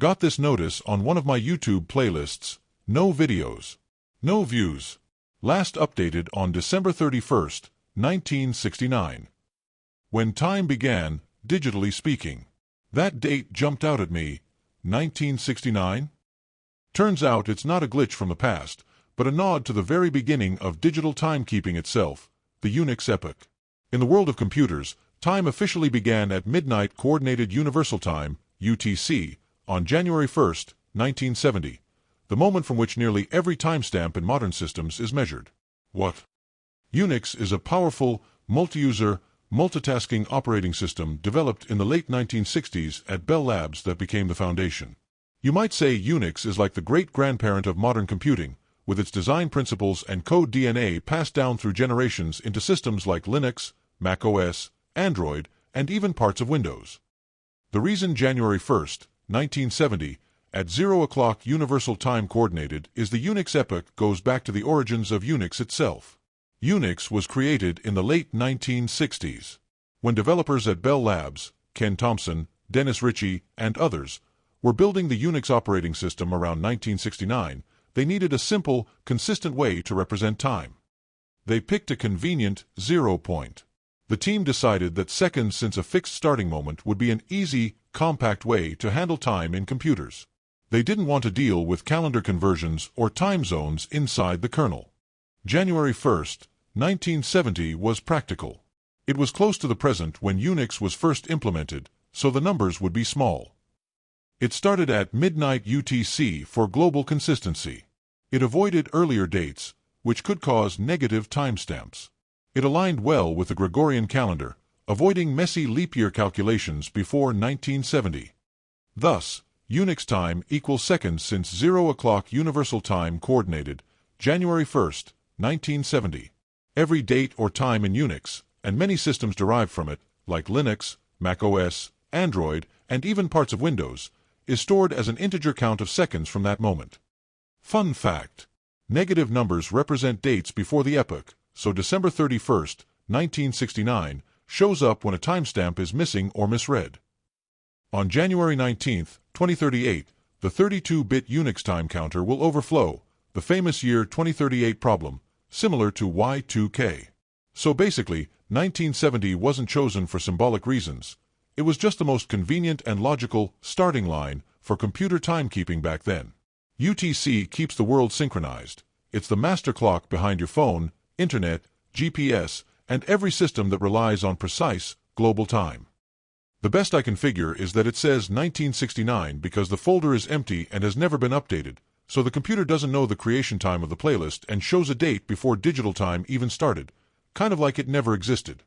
Got this notice on one of my YouTube playlists. No videos. No views. Last updated on December 31st, 1969. When time began, digitally speaking. That date jumped out at me. 1969? Turns out it's not a glitch from the past, but a nod to the very beginning of digital timekeeping itself, the Unix epoch. In the world of computers, time officially began at Midnight Coordinated Universal Time, UTC, on January 1st, 1970, the moment from which nearly every timestamp in modern systems is measured. What? Unix is a powerful, multi-user, multitasking operating system developed in the late 1960s at Bell Labs that became the foundation. You might say Unix is like the great-grandparent of modern computing, with its design principles and code DNA passed down through generations into systems like Linux, Mac OS, Android, and even parts of Windows. The reason January 1st, 1970, at 0 o'clock Universal Time Coordinated is the Unix epoch goes back to the origins of Unix itself. Unix was created in the late 1960s. When developers at Bell Labs, Ken Thompson, Dennis Ritchie, and others, were building the Unix operating system around 1969, they needed a simple, consistent way to represent time. They picked a convenient 0 point. The team decided that seconds since a fixed starting moment would be an easy, compact way to handle time in computers. They didn't want to deal with calendar conversions or time zones inside the kernel. January 1st, 1970 was practical. It was close to the present when Unix was first implemented, so the numbers would be small. It started at midnight UTC for global consistency. It avoided earlier dates, which could cause negative timestamps. It aligned well with the Gregorian calendar, avoiding messy leap year calculations before 1970. Thus, Unix time equals seconds since 0 o'clock Universal Time Coordinated, January 1st, 1970. Every date or time in Unix, and many systems derived from it, like Linux, Mac OS, Android, and even parts of Windows, is stored as an integer count of seconds from that moment. Fun fact: negative numbers represent dates before the epoch, so December 31st, 1969, shows up when a timestamp is missing or misread. On January 19, 2038, the 32-bit Unix time counter will overflow, the famous year 2038 problem, similar to Y2K. So basically, 1970 wasn't chosen for symbolic reasons. It was just the most convenient and logical starting line for computer timekeeping back then. UTC keeps the world synchronized. It's the master clock behind your phone, internet, GPS, and every system that relies on precise, global time. The best I can figure is that it says 1969 because the folder is empty and has never been updated, so the computer doesn't know the creation time of the playlist and shows a date before digital time even started, kind of like it never existed.